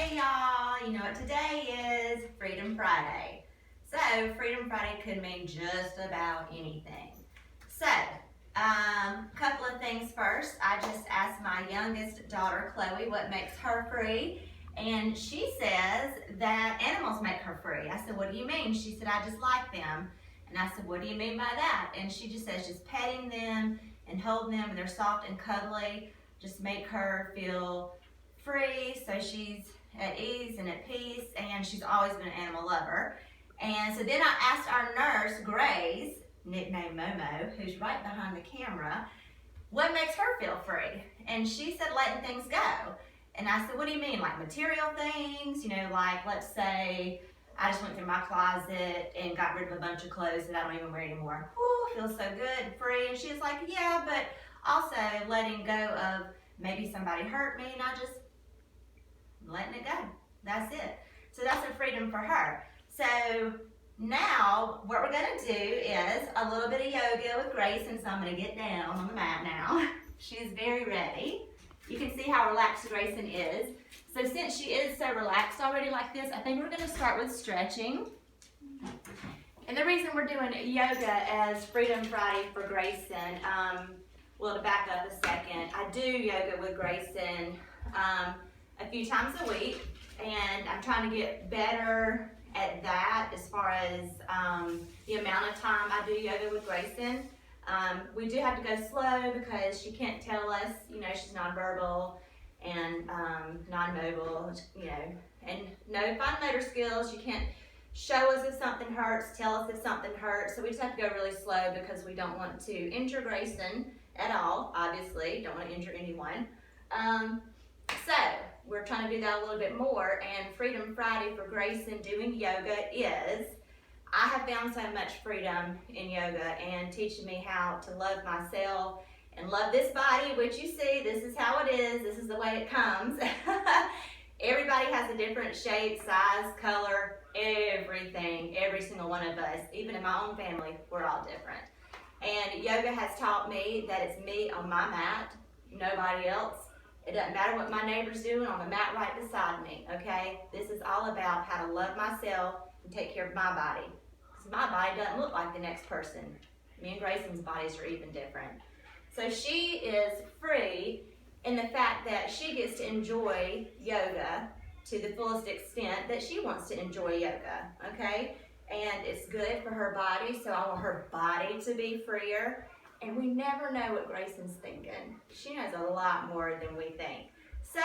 Hey y'all, you know what today is? Freedom Friday. So Freedom Friday could mean just about anything. So, couple of things first. I just asked my youngest daughter, Chloe, what makes her free. And she says that animals make her free. I said, what do you mean? She said, I just like them. And I said, what do you mean by that? And she just says, just petting them and holding them, and they're soft and cuddly, just make her feel free, so she's at ease and at peace, and she's always been an animal lover. And so then I asked our nurse, Grace, nicknamed Momo, who's right behind the camera, what makes her feel free? And she said letting things go. And I said, what do you mean, like material things? You know, like let's say I just went through my closet and got rid of a bunch of clothes that I don't even wear anymore. Whew, feels so good and free. And she was like, yeah, but also letting go of maybe somebody hurt me and I just letting it go. That's it. So that's a freedom for her. So now what we're going to do is a little bit of yoga with Grace, and so I'm going to get down on the mat now. She's very ready. You can see how relaxed Grayson is. So since she is so relaxed already like this, I think we're going to start with stretching. And the reason we're doing yoga as Freedom Friday for Grayson, well, to back up a second, I do yoga with Grayson a few times a week, and I'm trying to get better at that as far as the amount of time I do yoga with Grayson. We do have to go slow because she can't tell us, you know, she's nonverbal and non-mobile, you know, and no fine motor skills. You can't show us if something hurts, tell us if something hurts. So we just have to go really slow because we don't want to injure Grayson at all, obviously. Don't want to injure anyone. So we're trying to do that a little bit more, and Freedom Friday for Grayson doing yoga is, I have found so much freedom in yoga and teaching me how to love myself and love this body, which you see, this is how it is, this is the way it comes. Everybody has a different shape, size, color, everything, every single one of us, even in my own family, we're all different. And yoga has taught me that it's me on my mat, nobody else. It doesn't matter what my neighbor's doing on the mat right beside me, okay? This is all about how to love myself and take care of my body. Because my body doesn't look like the next person. Me and Grayson's bodies are even different. So she is free in the fact that she gets to enjoy yoga to the fullest extent that she wants to enjoy yoga, okay? And it's good for her body, so I want her body to be freer. And we never know what Grayson's thinking. She knows a lot more than we think. So,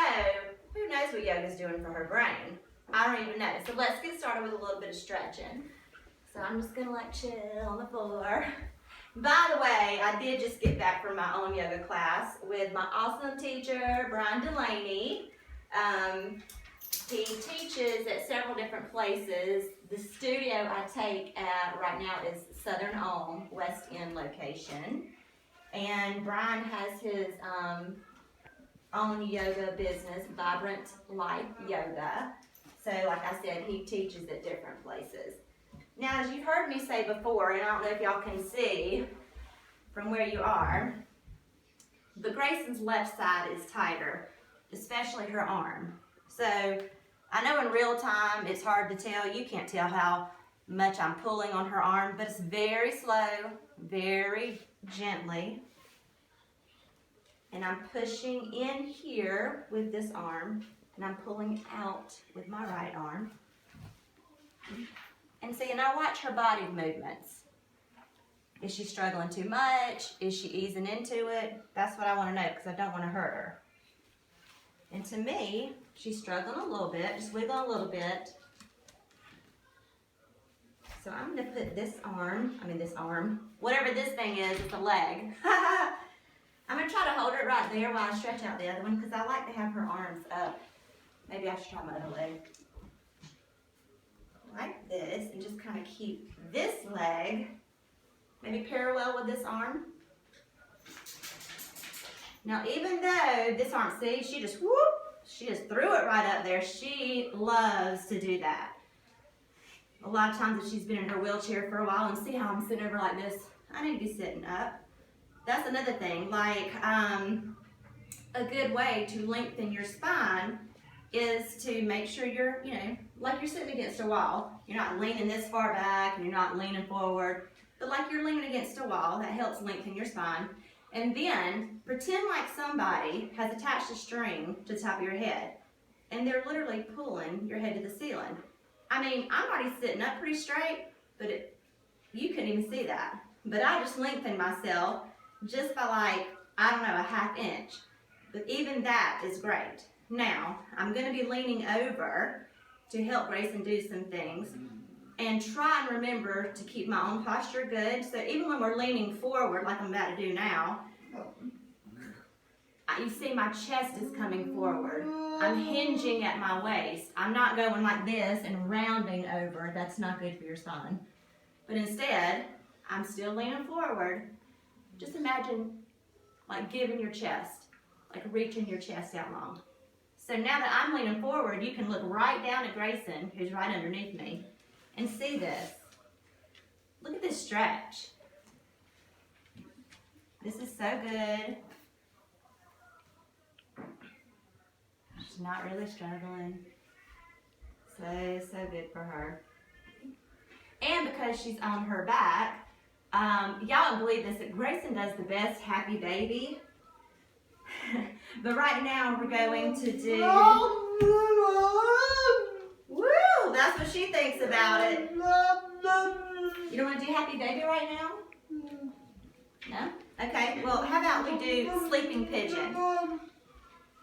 who knows what yoga's doing for her brain? I don't even know. So let's get started with a little bit of stretching. So I'm just gonna like chill on the floor. By the way, I did just get back from my own yoga class with my awesome teacher, Brian Delaney. He teaches at several different places. The studio I take at right now is Southern Elm, West End location. And Brian has his own yoga business, Vibrant Life Yoga. So like I said, he teaches at different places. Now, as you've heard me say before, and I don't know if y'all can see from where you are, but Grayson's left side is tighter, especially her arm. So I know in real time it's hard to tell. You can't tell how much I'm pulling on her arm, but it's very slow, very gently. And I'm pushing in here with this arm, and I'm pulling out with my right arm. And see, and I watch her body movements. Is she struggling too much? Is she easing into it? That's what I want to know, because I don't want to hurt her. And to me, she's struggling a little bit, just wiggling a little bit. So I'm going to put this arm, whatever this thing is, it's a leg. I'm going to try to hold it right there while I stretch out the other one, because I like to have her arms up. Maybe I should try my other leg. Like this, and just kind of keep this leg maybe parallel with this arm. Now, even though this arm, see, she just threw it right up there. She loves to do that. A lot of times if she's been in her wheelchair for a while, and see how I'm sitting over like this, I need to be sitting up. That's another thing, like a good way to lengthen your spine is to make sure you're, like you're sitting against a wall. You're not leaning this far back and you're not leaning forward, but like you're leaning against a wall. That helps lengthen your spine. And then pretend like somebody has attached a string to the top of your head and they're literally pulling your head to the ceiling. I mean, I'm already sitting up pretty straight, but you couldn't even see that. But I just lengthened myself just by like, I don't know, a ½ inch. But even that is great. Now, I'm going to be leaning over to help Grayson do some things. And try and remember to keep my own posture good. So even when we're leaning forward, like I'm about to do now, you see my chest is coming forward. I'm hinging at my waist. I'm not going like this and rounding over. That's not good for your spine. But instead, I'm still leaning forward. Just imagine like giving your chest, like reaching your chest out long. So now that I'm leaning forward, you can look right down at Grayson, who's right underneath me, and see this. Look at this stretch. This is so good. She's not really struggling. So good for her. And because she's on her back, y'all don't believe this, that Grayson does the best happy baby. But right now we're going to do... Woo! That's what she thinks about it. You don't want to do happy baby right now? No? Okay, well, how about we do sleeping pigeon?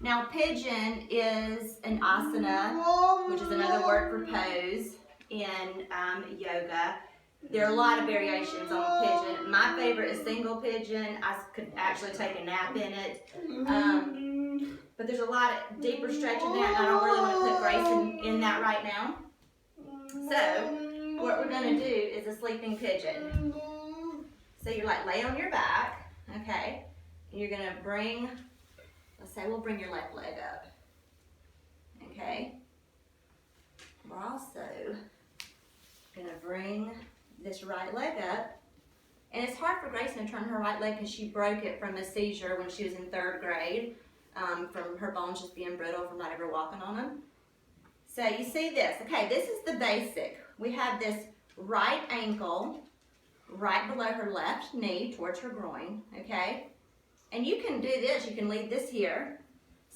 Now, pigeon is an asana, which is another word for pose in yoga. There are a lot of variations on pigeon. My favorite is single pigeon. I could actually take a nap in it. But there's a lot of deeper stretch in that, and I don't really want to put Grayson in that right now. So, what we're going to do is a sleeping pigeon. So you're like lay on your back, okay? And you're going to bring, let's say we'll bring your left leg up, okay? We're also going to bring this right leg up. And it's hard for Grayson to turn her right leg because she broke it from a seizure when she was in 3rd grade, from her bones just being brittle from not ever walking on them. So you see this. Okay, this is the basic. We have this right ankle right below her left knee towards her groin, okay? And you can do this. You can leave this here.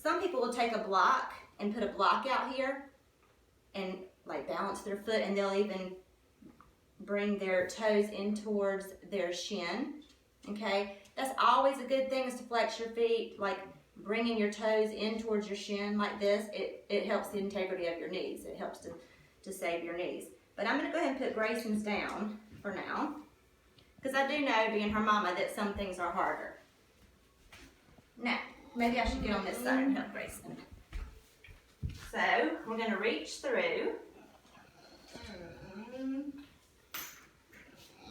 Some people will take a block and put a block out here and like balance their foot, and they'll even bring their toes in towards their shin, okay? That's always a good thing, is to flex your feet, like bringing your toes in towards your shin like this. It helps the integrity of your knees. It helps to save your knees. But I'm going to go ahead and put Grayson's down for now, because I do know, being her mama, that some things are harder. Now, maybe I should get on this side and help Grayson. So, we're going to reach through.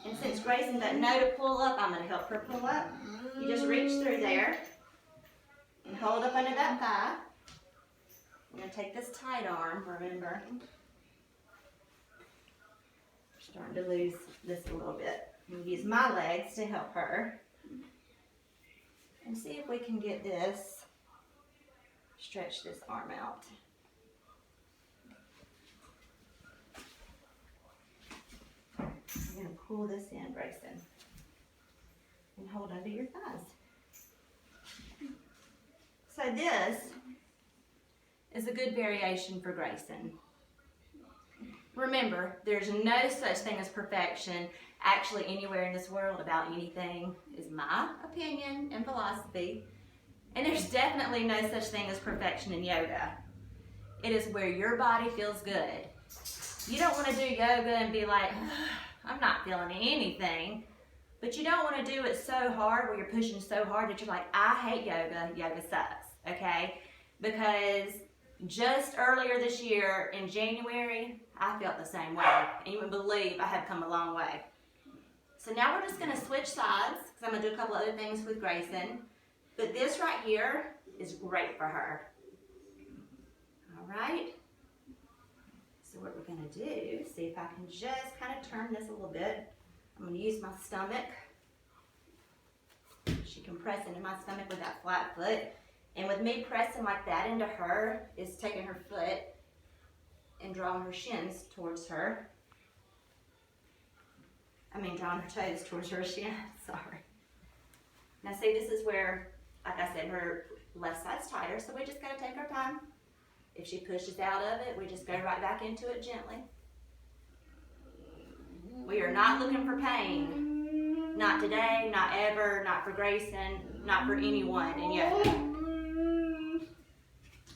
And since Grayson doesn't know to pull up, I'm going to help her pull up. You just reach through there and hold up under that thigh. I'm going to take this tight arm, remember. Starting to lose this a little bit. I'm going to use my legs to help her. And see if we can get this, stretch this arm out. I'm going to pull this in, Grayson, and hold under your thighs. So this is a good variation for Grayson. Remember, there's no such thing as perfection actually anywhere in this world about anything, is my opinion and philosophy. And there's definitely no such thing as perfection in yoga. It is where your body feels good. You don't want to do yoga and be like, I'm not feeling anything. But you don't want to do it so hard where you're pushing so hard that you're like, I hate yoga, yoga sucks, okay? Because just earlier this year in January, I felt the same way. And you would believe I have come a long way. So now we're just going to switch sides, because I'm going to do a couple other things with Grayson. But this right here is great for her. All right? So what we're going to do, see if I can just kind of turn this a little bit. I'm going to use my stomach. She can press into my stomach with that flat foot. And with me pressing like that into her, is taking her foot and drawing her shins towards her. Drawing her toes towards her shin, sorry. Now see, this is where, like I said, her left side's tighter, so we just gotta take our time. If she pushes out of it, we just go right back into it gently. We are not looking for pain. Not today, not ever, not for Grayson, not for anyone in yoga.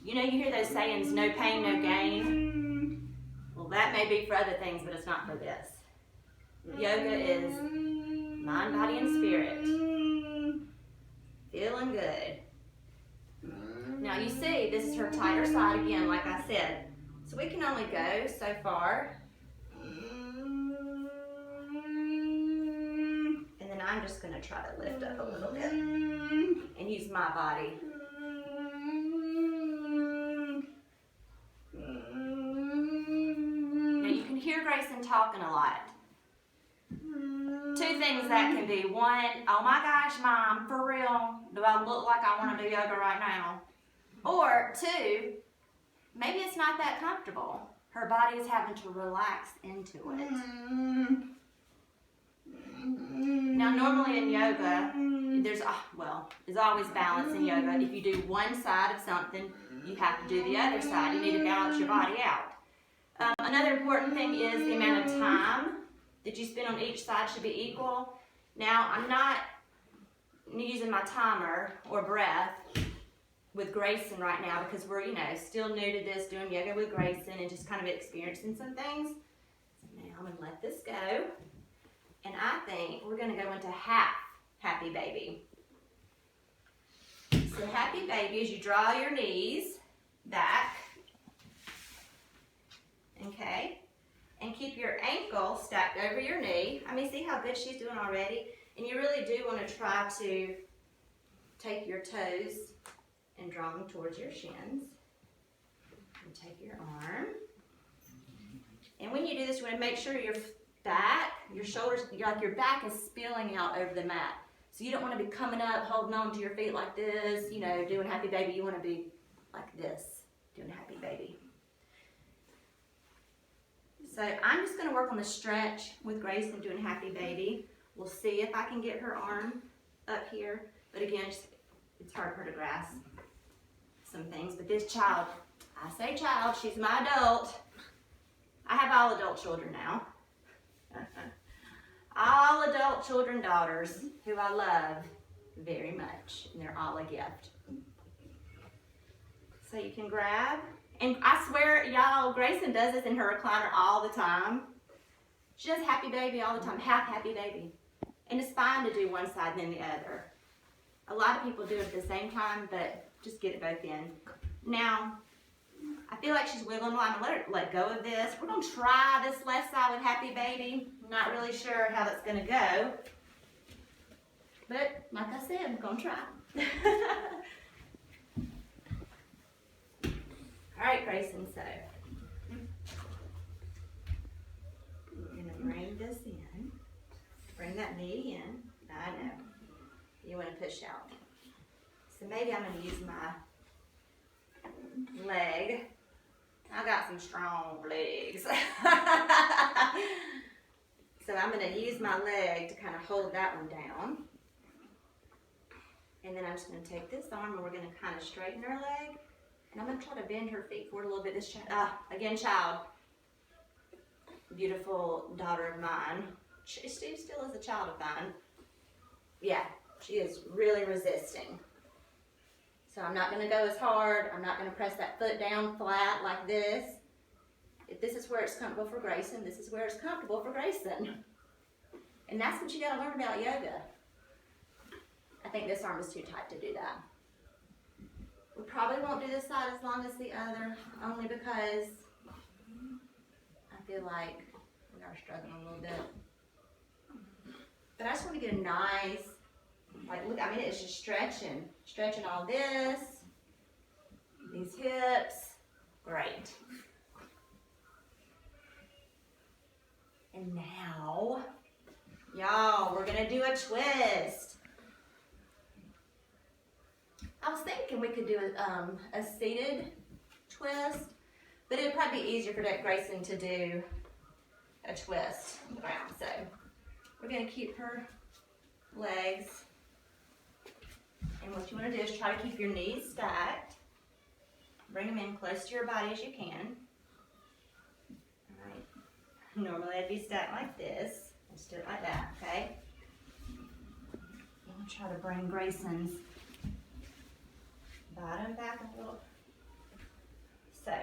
You know, you hear those sayings, no pain, no gain. Well, that may be for other things, but it's not for this. Yoga is mind, body, and spirit. Feeling good. Now you see, this is her tighter side again, like I said. So we can only go so far. And then I'm just gonna try to lift up a little bit and use my body. Now you can hear Grayson talking a lot. Two things that can be. One, oh my gosh, Mom, for real, do I look like I want to do yoga right now? Or two, maybe it's not that comfortable. Her body is having to relax into it. Now normally in yoga, there's always balance in yoga. If you do one side of something, you have to do the other side. You need to balance your body out. Another important thing is the amount of time that you spend on each side should be equal. Now, I'm not using my timer or breath with Grayson right now because we're, still new to this, doing yoga with Grayson and just kind of experiencing some things. So now I'm gonna let this go. And I think we're gonna go into half happy baby. So happy baby is you draw your knees back, okay? And keep your ankle stacked over your knee. See how good she's doing already? And you really do want to try to take your toes and draw them towards your shins. And take your arm. And when you do this, you want to make sure your back, your shoulders, your back is spilling out over the mat. So you don't want to be coming up, holding on to your feet like this, doing happy baby. You want to be like this, doing happy baby. So I'm just going to work on the stretch with Grayson doing happy baby. We'll see if I can get her arm up here. But again, it's hard for her to grasp some things. But this child, I say child, she's my adult. I have all adult children now. All adult children, daughters, who I love very much. And they're all a gift. So you can grab. And I swear, y'all, Grayson does this in her recliner all the time. She does happy baby all the time, half happy baby. And it's fine to do one side and then the other. A lot of people do it at the same time, but just get it both in. Now, I feel like she's wiggling. Well, I'm going to let go of this. We're going to try this left side with happy baby. I'm not really sure how that's going to go. But, like I said, I'm going to try. All right, Grayson, so we're going to bring this in. Bring that knee in. I know. You want to push out. So maybe I'm going to use my leg. I got some strong legs. So I'm going to use my leg to kind of hold that one down. And then I'm just going to take this arm and we're going to kind of straighten her leg. And I'm going to try to bend her feet forward a little bit. This again, child. Beautiful daughter of mine. She still is a child of mine. Yeah, she is really resisting. So I'm not going to go as hard. I'm not going to press that foot down flat like this. If this is where it's comfortable for Grayson, this is where it's comfortable for Grayson. And that's what you got to learn about yoga. I think this arm is too tight to do that. We probably won't do this side as long as the other, only because I feel like we are struggling a little bit. But I just want to get a nice, look, it's just stretching all this, these hips, great. And now, y'all, we're gonna do a twist. I was thinking we could do a seated twist, but it would probably be easier for Grayson to do a twist on the ground. So we're gonna keep her legs. And what you wanna do is try to keep your knees stacked. Bring them in close to your body as you can. All right. Normally I'd be stacked like this. Let's do it like that, okay? I'm gonna try to bring Grayson's bottom back a little. So,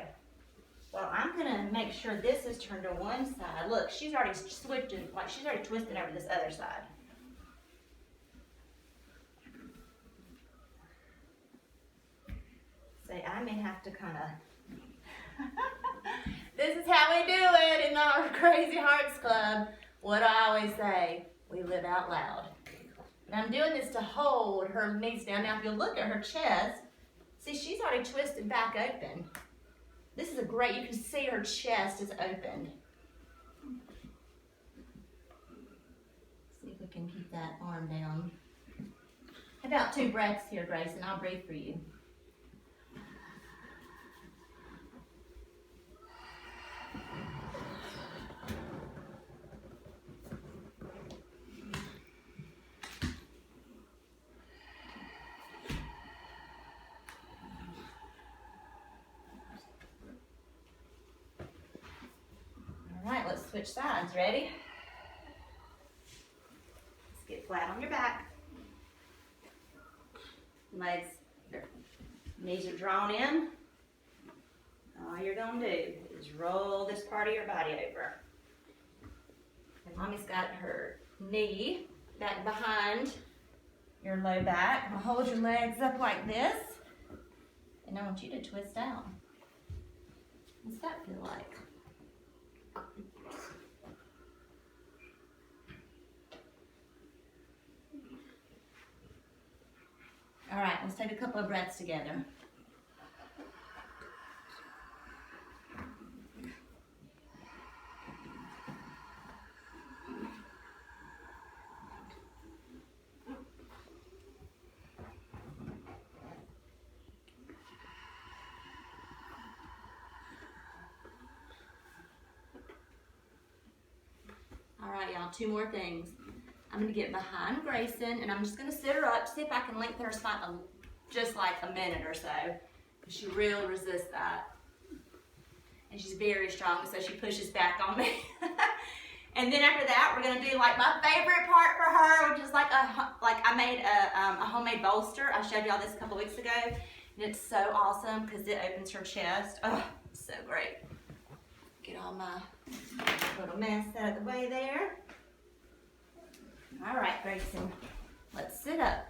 well, I'm gonna make sure this is turned to one side. Look, she's already switching, like she's already twisting over this other side. So I may have to kind of, this is how we do it in our Crazy Hearts Club. What do I always say? We live out loud. And I'm doing this to hold her knees down. Now, if you look at her chest, see, she's already twisted back open. This is a great, you can see her chest is opened. See if we can keep that arm down. How about 2 breaths here, Grace, and I'll breathe for you. Let's switch sides. Ready? Let's get flat on your back. Legs, knees are drawn in. All you're going to do is roll this part of your body over. And Mommy's got her knee back behind your low back. Now hold your legs up like this. And I want you to twist out. What's that feel like? All right, let's take a couple of breaths together. All right, y'all, 2 more things. I'm gonna get behind Grayson and I'm just gonna sit her up, see if I can lengthen her spine just like a minute or so. She really resists that. And she's very strong, so she pushes back on me. And then after that, we're gonna do like my favorite part for her, which is like I made a homemade bolster. I showed y'all this a couple weeks ago. And it's so awesome because it opens her chest. Oh, so great. Get all my little mess out of the way there. All right, Grayson, let's sit up.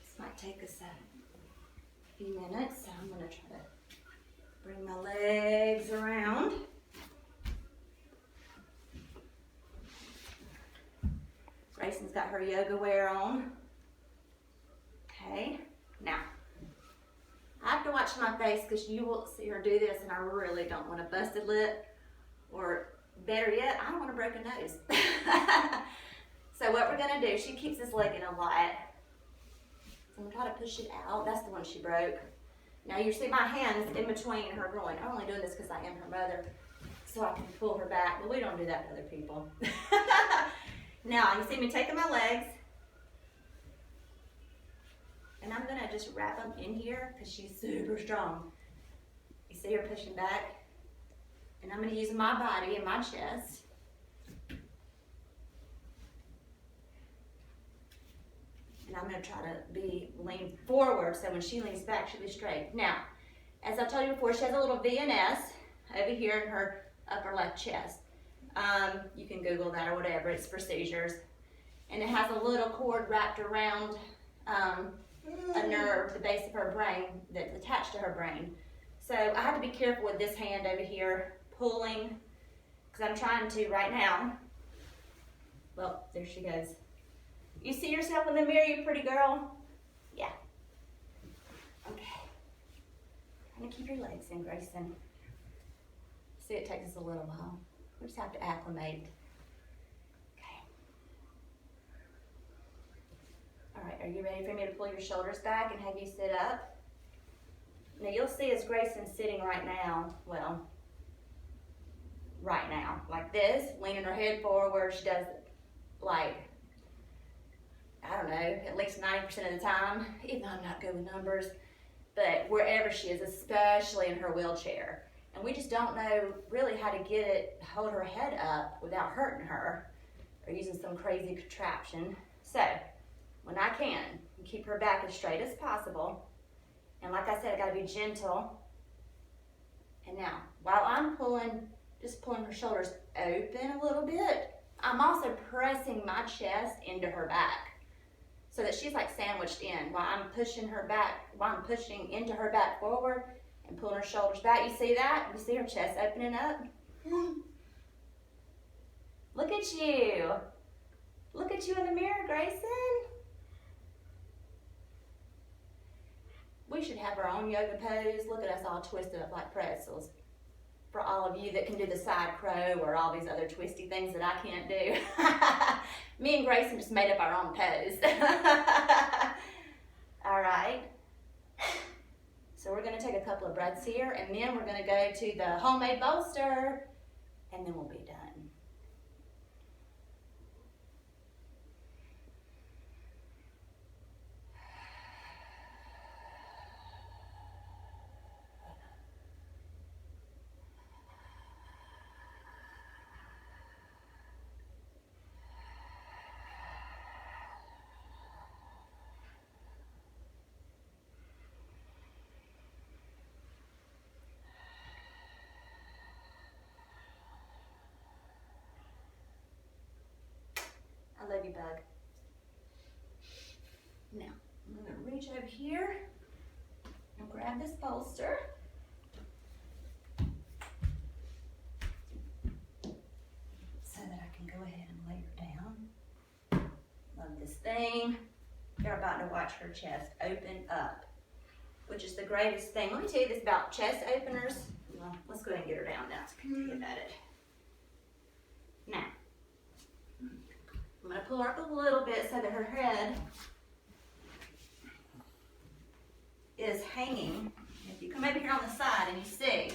This might take us a few minutes, so I'm gonna try to bring my legs around. Grayson's got her yoga wear on. Okay, now, I have to watch my face because you will see her do this and I really don't want a busted lip or better yet, I don't want a broken nose. So what we're gonna do, she keeps this leg in a lot. So I'm gonna try to push it out. That's the one she broke. Now you see my hand is in between her groin. I'm only doing this because I am her mother, so I can pull her back, but we don't do that to other people. Now you see me taking my legs, and I'm gonna just wrap them in here because she's super strong. You see her pushing back? And I'm going to use my body and my chest. And I'm going to try to lean forward so when she leans back, she'll be straight. Now, as I told you before, she has a little VNS over here in her upper left chest. You can Google that or whatever. It's for seizures. And it has a little cord wrapped around a nerve, the base of her brain, that's attached to her brain. So I have to be careful with this hand over here, pulling, because I'm trying to right now. Well, there she goes. You see yourself in the mirror, you pretty girl? Yeah. Okay. I'm gonna keep your legs in, Grayson. See, it takes us a little while. We just have to acclimate. Okay. All right, Are you ready for me to pull your shoulders back and have you sit up? Now you'll see as Grayson's sitting right now, well, right now, like this, leaning her head forward. She does like, I don't know, at least 90% of the time, even though I'm not good with numbers, but wherever she is, especially in her wheelchair. And we just don't know really how to get it, hold her head up without hurting her or using some crazy contraption. So, when I can, keep her back as straight as possible. And like I said, I gotta be gentle. And now, while I'm just pulling her shoulders open a little bit, I'm also pressing my chest into her back so that she's like sandwiched in while I'm pushing her back, while I'm pushing into her back forward and pulling her shoulders back. You see that? You see her chest opening up? Look at you. Look at you in the mirror, Grayson. We should have our own yoga pose. Look at us all twisted up like pretzels. For all of you that can do the side crow or all these other twisty things that I can't do. Me and Grayson just made up our own pose. All right. So we're gonna take a couple of breaths here, and then we're gonna go to the homemade bolster, and then we'll be done. I love you, bug. Now, I'm gonna reach over here and grab this bolster. So that I can go ahead and lay her down. Love this thing. You're about to watch her chest open up, which is the greatest thing. Let me tell you this about chest openers. Well, let's go ahead and get her down now so I can tell you about it. Now, I'm going to pull her up a little bit so that her head is hanging. If you come over here on the side and you see,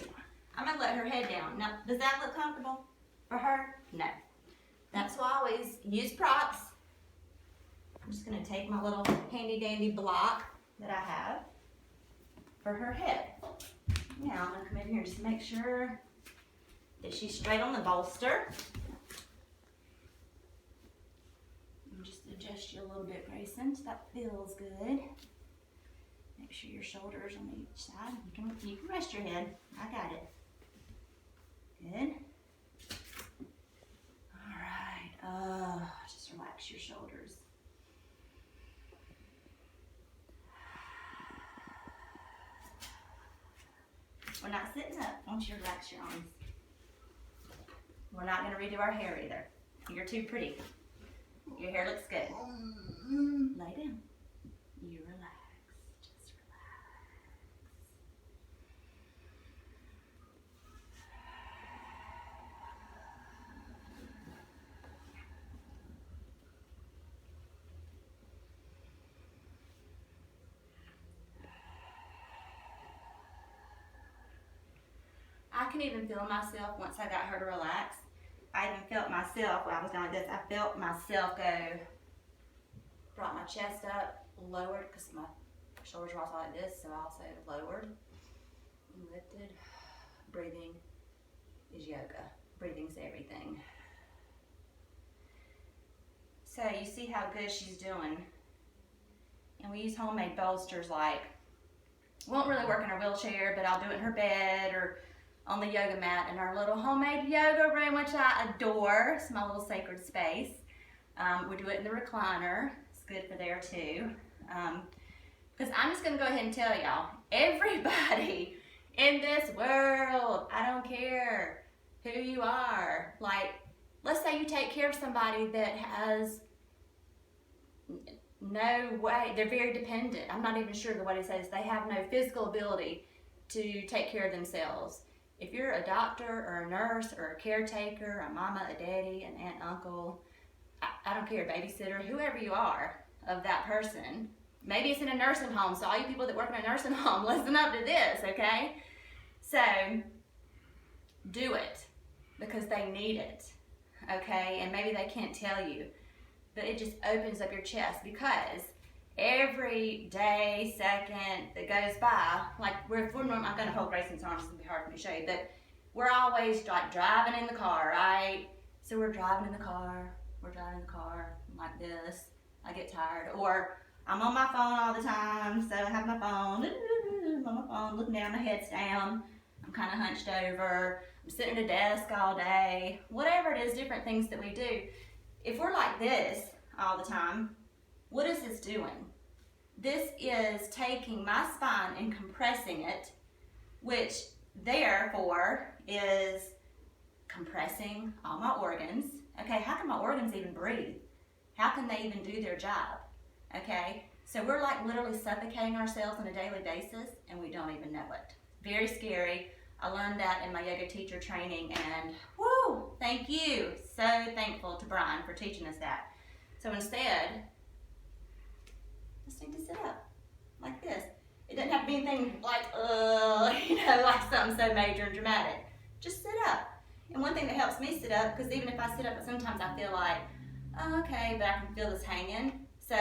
I'm going to let her head down. Now, does that look comfortable for her? No. That's why I always use props. I'm just going to take my little handy dandy block that I have for her head. Now, I'm going to come in here and just make sure that she's straight on the bolster. Just adjust you a little bit, Grayson, so that feels good. Make sure your shoulders on each side. You can rest your head. I got it. Good. All right. Just relax your shoulders. We're not sitting up. I want you to relax your arms. We're not going to redo our hair either. You're too pretty. Your hair looks good. Lay down. You relax. Just relax. I can even feel myself once I got her to relax. I even felt myself when I was doing this. I felt myself go, brought my chest up, lowered, because my shoulders were also like this, so I also lowered and lifted. Breathing is yoga. Breathing's everything. So you see how good she's doing. And we use homemade bolsters like, won't really work in her wheelchair, but I'll do it in her bed or on the yoga mat in our little homemade yoga room, which I adore. It's my little sacred space. We do it in the recliner. It's good for there too. Because I'm just going to go ahead and tell y'all, everybody in this world, I don't care who you are. Like, let's say you take care of somebody that has no way, they're very dependent. I'm not even sure the way to say this. They have no physical ability to take care of themselves. If you're a doctor or a nurse or a caretaker, a mama, a daddy, an aunt, uncle, I don't care, babysitter, whoever you are, of that person. Maybe it's in a nursing home, so all you people that work in a nursing home, listen up to this, okay? So, do it, because they need it, okay? And maybe they can't tell you, but it just opens up your chest, because every day, second that goes by, like I'm gonna hold Grayson's arms, it's gonna be hard for me to show you, but we're always like driving in the car, right? So we're driving in the car, like this, I get tired, or I'm on my phone all the time, so I have my phone, I'm on my phone, looking down, my head's down, I'm kind of hunched over, I'm sitting at a desk all day, whatever it is, different things that we do. If we're like this all the time, what is this doing? This is taking my spine and compressing it, which therefore is compressing all my organs. Okay, how can my organs even breathe? How can they even do their job? Okay, so we're like literally suffocating ourselves on a daily basis and we don't even know it. Very scary. I learned that in my yoga teacher training, and whoo, thank you. So thankful to Brian for teaching us that. So instead, just need to sit up like this. It doesn't have to be anything like, like something so major and dramatic. Just sit up. And one thing that helps me sit up, because even if I sit up, sometimes I feel like, oh, okay, but I can feel this hanging. So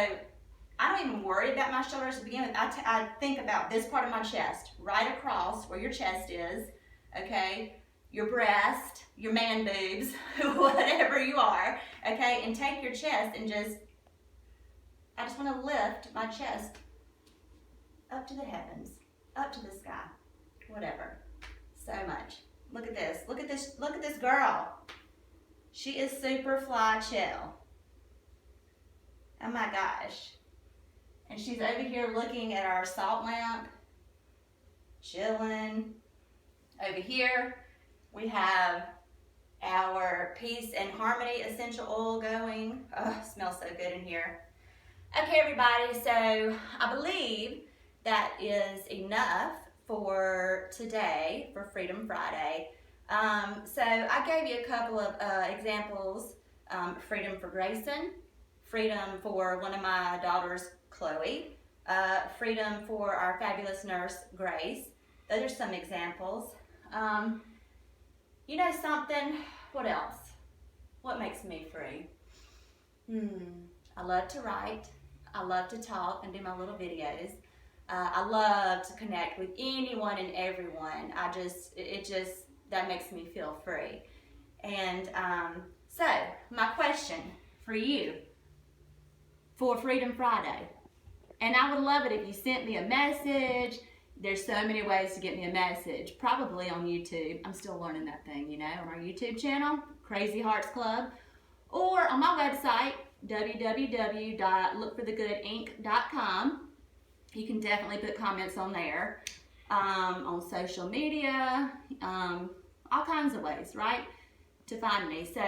I don't even worry about my shoulders to begin with. I think about this part of my chest, right across where your chest is, okay, your breast, your man boobs, whatever you are, okay, and take your chest and I just want to lift my chest up to the heavens, up to the sky, whatever, so much. Look at this, look at this girl. She is super fly chill. Oh my gosh. And she's over here looking at our salt lamp, chilling. Over here, we have our Peace and Harmony essential oil going. Oh, it smells so good in here. Okay, everybody, so I believe that is enough for today, for Freedom Friday. So I gave you a couple of examples. Freedom for Grayson, freedom for one of my daughters, Chloe, freedom for our fabulous nurse, Grace. Those are some examples. You know something? What else? What makes me free? I love to write. I love to talk and do my little videos. I love to connect with anyone and everyone. That makes me feel free. And so, my question for you for Freedom Friday, and I would love it if you sent me a message. There's so many ways to get me a message, probably on YouTube. I'm still learning that thing, on our YouTube channel, Crazy Hearts Club, or on my website, www.lookforthegoodinc.com. You can definitely put comments on there, on social media, all kinds of ways, right, to find me. So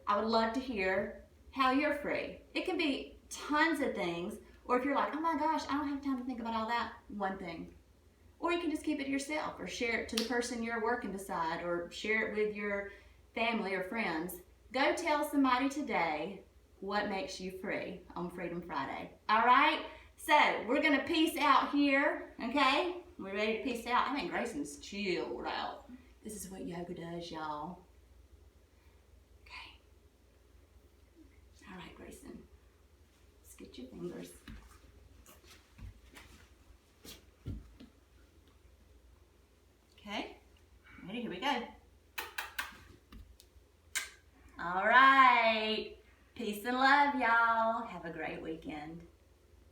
I would love to hear how you're free. It can be tons of things, or if you're like, oh my gosh, I don't have time to think about all that, one thing. Or you can just keep it to yourself, or share it to the person you're working beside, or share it with your family or friends. Go tell somebody today what makes you free on Freedom Friday. All right? So, we're going to peace out here, okay? We're ready to peace out. I think Grayson's chilled out. This is what yoga does, y'all. Okay. All right, Grayson. Let's get your fingers. Okay, ready? Here we go. All right. Peace and love, y'all. Have a great weekend.